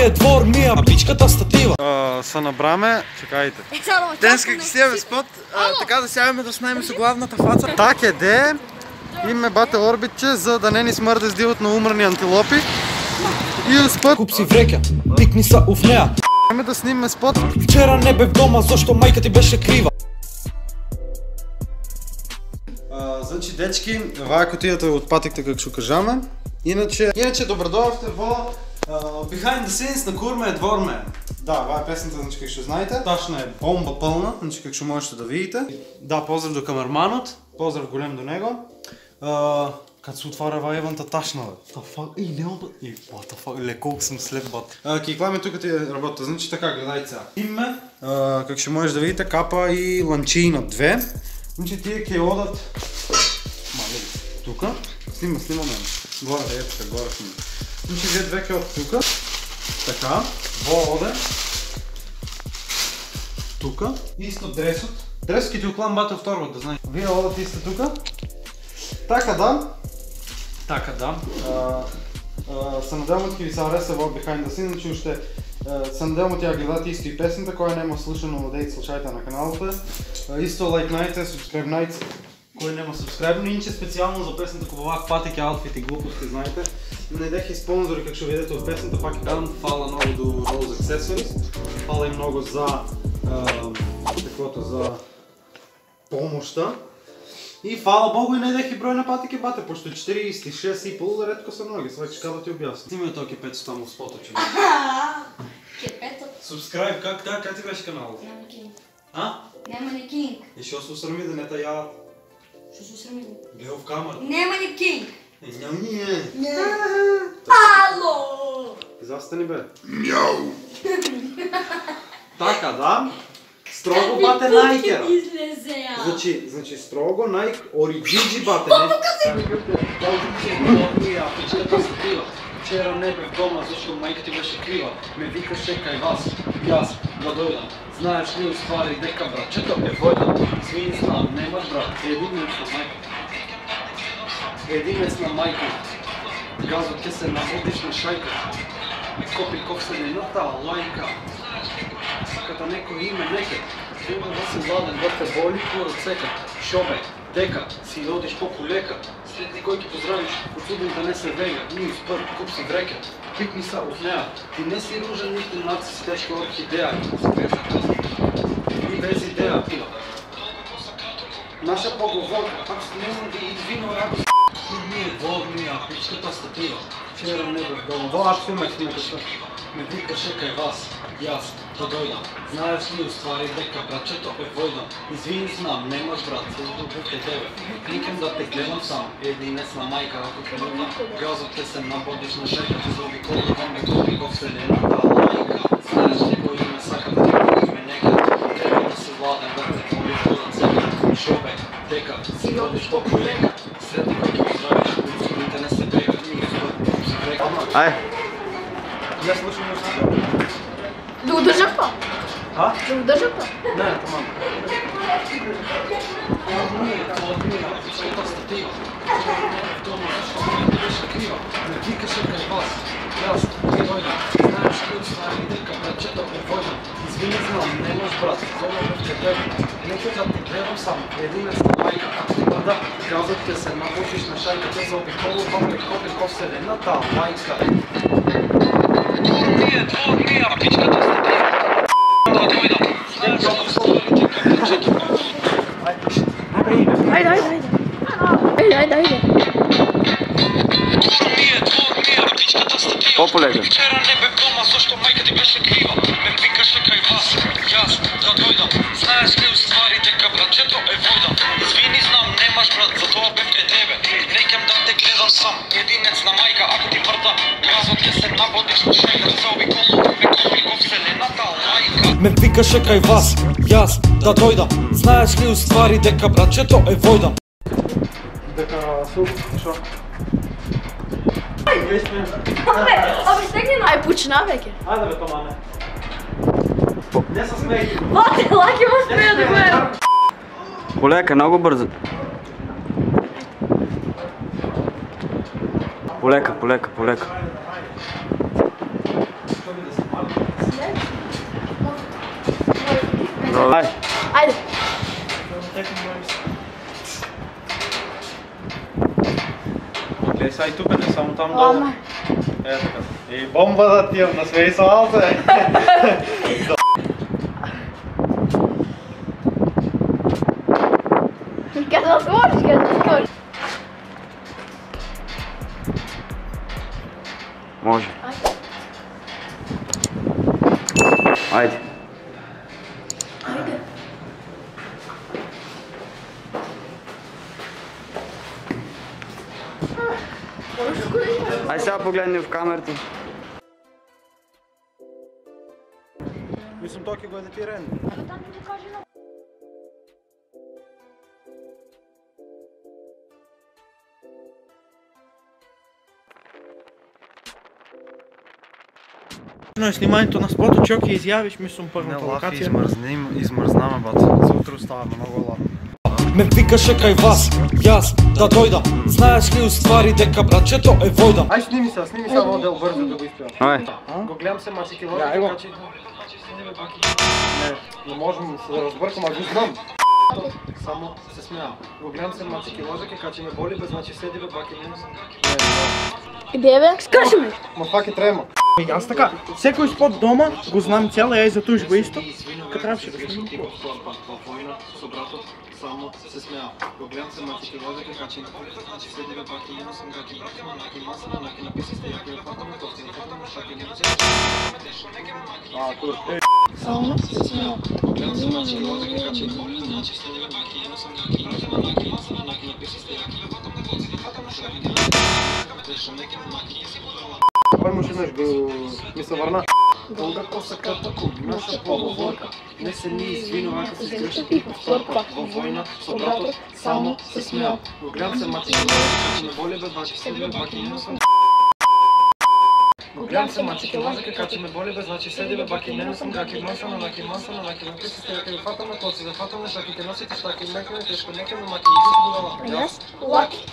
Тия двор ми е пичката статива. Са набраме, чекайте. Денска ги снимаме спот, така да сядаме да снимаме с главната фаца. Так е де, имаме бател орбитче, за да не ни смърде с дивът на умрани антилопи. И спът. Куп си врека, пикни са в нея. Време да снимаме спот. Вчера не бе в дома, защо майка ти беше крива. Значи, дечки, това е кутията от патиката, как ще кажаме. Иначе добродоловте во Behind the scenes на Курме Дворме. Да, това е песната, значи как ще знаете. Ташна е бомба пълна, значи как ще можете да видите. Да, поздрав до камерманът, поздрав голем до него. Като се отваря ваевanta ташна, бе. What the fuck, леколко съм след бат. Кикламе тук ти работа, значи така, гледайте сега. Име, как ще можеш да видите, капа и ланчина 2. Значи тия ке одат тука. Снимаме. Горе, ето така, горе снимаме. Значи вие две ке от тука. Така, во оде. Тука. Исто дресот. Дресот ке ти оклам бате второ, да знаеш. Вие одат исто тука. Така да. Се надявам ке ви се ареса во Behind the Scenes, значи още се надявам тя гледате исто и песента, која нема слушано, дайте слушайте на каналата. Исто лайкнайте, субскрибнайте. Кой нема субскрибно, иначе специално за песента купувах патики, аутфит и глупости, знаете. Найдех и спонсори, как ще видите от песента, пак и казвам, фала много до Rose Accessories. Фала и много за помощта. И фала Богу и найдех и брой на патики бате, почто 46 и полу, редко са много, сега ще да ти обясня. Снимай този кепето там в спота, че Кепето? Субскрайб, как ти беше каналът? Няма кинг. А? Няма ни кинг. И ще се усрами да не те ядат. Ще се усрами. Гледа в камера. Няма ни кинг. Не. Ало! Застани бе. Мяу! Така да. Строго бате Найкера. Значи строго Найк Ориджиджи бате. Вчера не бе в дома, защото майка ти беше крива. Ме викаше кай вас. И аз да дойда. Знаеш ли устvari дека братчето е война. Извини знам, немаш брат. Единец на майка. Газва те се наводиш на шайка. Копи ковселената лайка. Като некој име нека. Треба да си ладен, да те боли по ръцека. Шобе, дека, си одиш по колека. След никой ги поздравиш, отсуден да не се вега. Ние спър, куп си врека. Пикни са от нея. Ти не си ружен, нито наци си тежка орхидея. И без идея. Наша поговорка, пак с нема да извино радост. Ние водния, пичката статива. Вчера не бе в дома. Во, аз сме къса. Ме викаше кай вас. И аз да дойда. Знаеш ли устvari дека братчето е война. Извини знам, немаш брат, съдобе те тебе. Кликам да те гледам сам. Единец на майка, ако те люда. Газът те се набодиш на шайката, заобиколвам ме копи во вселената лайка. Знаеш ли кой име сака да ти покажме нека. Треба да си владен, да те боли по ръцека. Шобе, дека, си ходиш по колека. След никой ги поздравиш, отсудните не се бега. Ние спът, си врека. Ай! Я слушам нещо. Да удържам па? А? Да удържам па? Не, тамам. Извини знам, немаш брат, зона в тебе. Нека да те гледам сам, единец на майка, ако ти бъда, казват те се набочиш на шайката, заобиколвам леко вселената майка. Тия двор, а пичката статива. Да дойда. Айде. По-полека. Вчера не бе в дома, защо майка ти беше крива. Ме викаше кай вас. И аз да дойда. Знаеш ли устvari дека братчето е война. Извини знам, немаш брат, затова бе пред тебе. Некам да те гледам сам. Единец на майка, ако ти върта. Газват те се набодиш на шайката, заобиколвам ме копи во вселената лайка. Ме викаше кай вас. И аз да дойда. Знаеш ли устvari дека братчето е война. Дека суп, шо? Абе, стегни на... Ай, почина, веке. Айде бе, Томане. Не се смейте. Лаки ма смея да гледам. Полека, много бързо. Полека. Що ми да Давай. Айде. Гледай сега и тук, не само там долу. Е така. И бомба да ти на свей салце. Къде да сложиш, къде да сложиш? Може. Айде. Ай сега погледни в камерата. Мислам, токи го е да ти рен. Снимането на спота, чок и изявиш, мислям, първата локация. Измързнаме, бат. За утре оставаме много ладно. Ме викаше кай вас, јас да дојдам. Знаеш ли уствари дека братчето е војда? Ай, сними сега модел бързо да го изпивам. Ай. Го гледам се мачики лъжи, така че... Не можем да се разбъркам, а го знам. Само се смявам. Го гледам се мачики лъжи, така че ме боли, бе, значи седи бе, баки не. Къде бе? Скажи ми. Ма фак е трема. И аз така, всекой спот дома го знам цяла, ей за туж го исто, като трябваше да снимам. Само се смява. Го гледам се мачики лъжи, така че седи бе, баки не съм гаки браки, но наки масана, наки написи сте яки фатаме, тофти на фатаме, шаки не че. Само се смява. Гледам се мачики лъжи, така че значи седи бе, баки не съм гаки браки, но наки масана, наки написи сте яки фатаме, тофти на фатаме, шаки не че. Кой му ще ми се върна? Дълга коса като куп, наша полувойка. Не се ни извинува, ако се сгръща и повторка. Във война с брато само се смял. Но гледам се мачи, като не боли бе бачи, седи бе баки, не съм. Го гледам се мачи, така че ме боли бе, значи седи бе баки, не съм гаки масана, наки написи сте яки фатаме, коци за фатаме, шаките носите, штаки мекне, тежко некне, маки иди си Yes, lucky.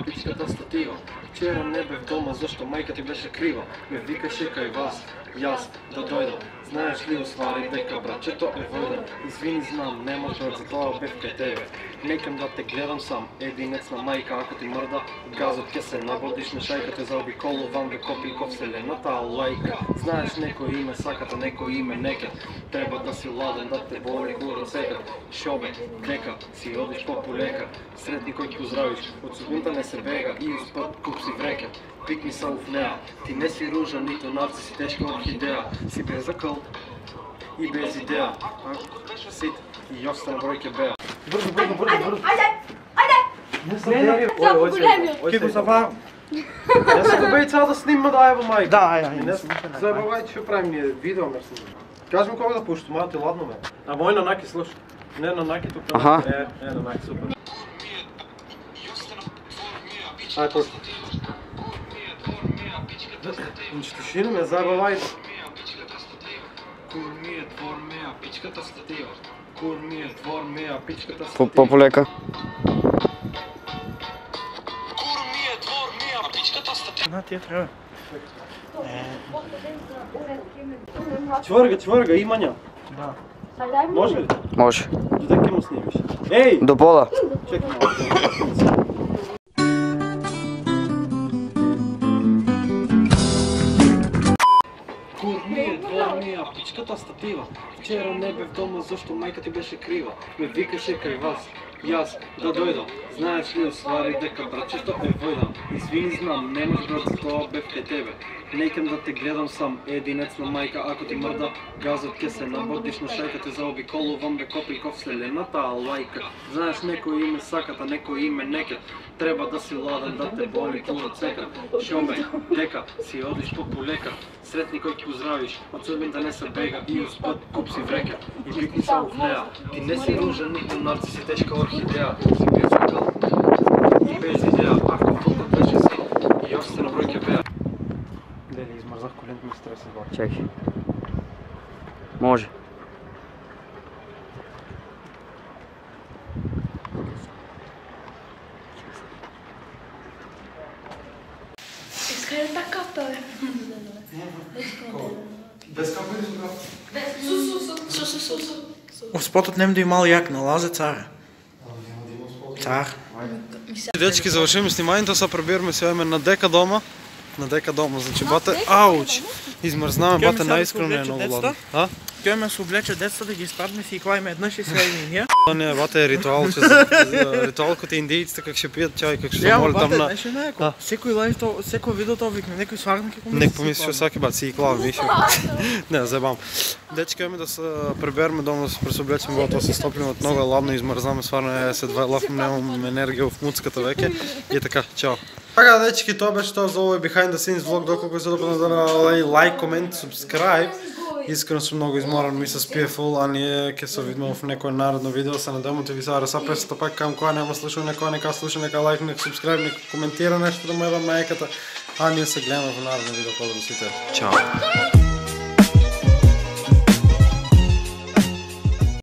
Пичката статива. Вчера не бе в дома, защо майка ти беше крива. Ме викаше кай вас, и аз да дойда. Знаеш ли, освари дека братчето е война. Извини, знам, нема брат, за това бе в тебе. Некам да те гледам сам, единец на майка, ако ти мърда, газът ке се набодиш на шайката, заобиколувам бе копилко вселената, лайка. Знаеш, некой име саката, некой име неке. Треба да си ладен, да те боли гура сега. Шобе, дека, си одиш по-полека. Сред никой поздравиш, от сугунта не се бега и успът куп си врека. Пик ми са в нея, ти не си ружа, нито нарци си тежка орхидея. Си без закъл и без идея. Сит и остана бройке бея. Бързо. Не са бери. Ки го заваря. Не са добей цял да снимма да ева майка. Да, ай. Заебавай, че правим ние видео, мерси. Кажи ми кога да пушиш, това ти ладно ме. А мой на Наки слушай. Не на Наки тук. Аха. Е, на Наки, супер. Ай, пуши. Унищожи ме, заебавай. Курмият двор мея, пичката статива. Курмият двор мея, пичката статива. По-полека. Курмият двор мея, пичката статива. На тия трябва. Чвърга, има ня. Да. Може ли? Може. Додека му снимиш. Ей! До пола. Чекай малко. Курмият двор мея, пичката статива. Вчера не бе в дома, защо майка ти беше крива. Ме викаше кай вас, и аз да дойда. Знаеш ли, освари дека братчето е война. Извини, знам, немаш брат, за това бе в тебе. Некам да те гледам сам, единец на майка, ако ти мърда, газът ке се набодиш на шайката, заобиколувам бе копилко вселената, лайка. Знаеш, некой име саката, некой име неке. Треба да си ладен, да те боли по ръцека. Шоме, дека, си одиш по-полека. Сред никой поздравиш, от съдбата не се бега и успът куп си врека. И пикни само в нея. Ти не си ружа, нито нарци си тежка орхидея. Си без закъл и без идея. Ако вълкът беше си и още на бройке бея. Леле, измързах коленто ми стреса, бак. Чакай. Може. Искай да така, бе. Без капа или с капа? Спотът нем да имал як налазе царя. Цар. Дечки, завършим сниманието, сега прибираме се на дека дома. На дека дома, значи бата, ауч! Измързнаваме, бата най-искрено е много ладно. Той ме се облече детства да ги изпадме си и клаиме еднъж и сега и ние. Не, бата е ритуал, ритуал като индийците как ще пият чай, как ще се моли там на... Секой лайв, секой видео то викне, некой сварна какво мисли. Нека помисли, че всяки бат си и клава, виж. Не, заебам. Дечка имаме да се приберем дома, да се пресоблечем, бата се стоплим от много ладно, измързнаме, сварне се два лаф, нямам енергия в муцката веке и така, чао. Така, дечки, това беше този долу behind the scenes влог, доколко се да лайк, комент, субскрайб. Искрено съм много изморен, ми се спие фул, а ние ке се видим в некое наредно видео, се надявам да ви сега раза песата пак към коя няма слушал, некоя нека слуша, нека лайк, нека субскрайб, нека коментира нещо да му ева майката, а ние се гледаме в наредно видео, по-добре. Чао!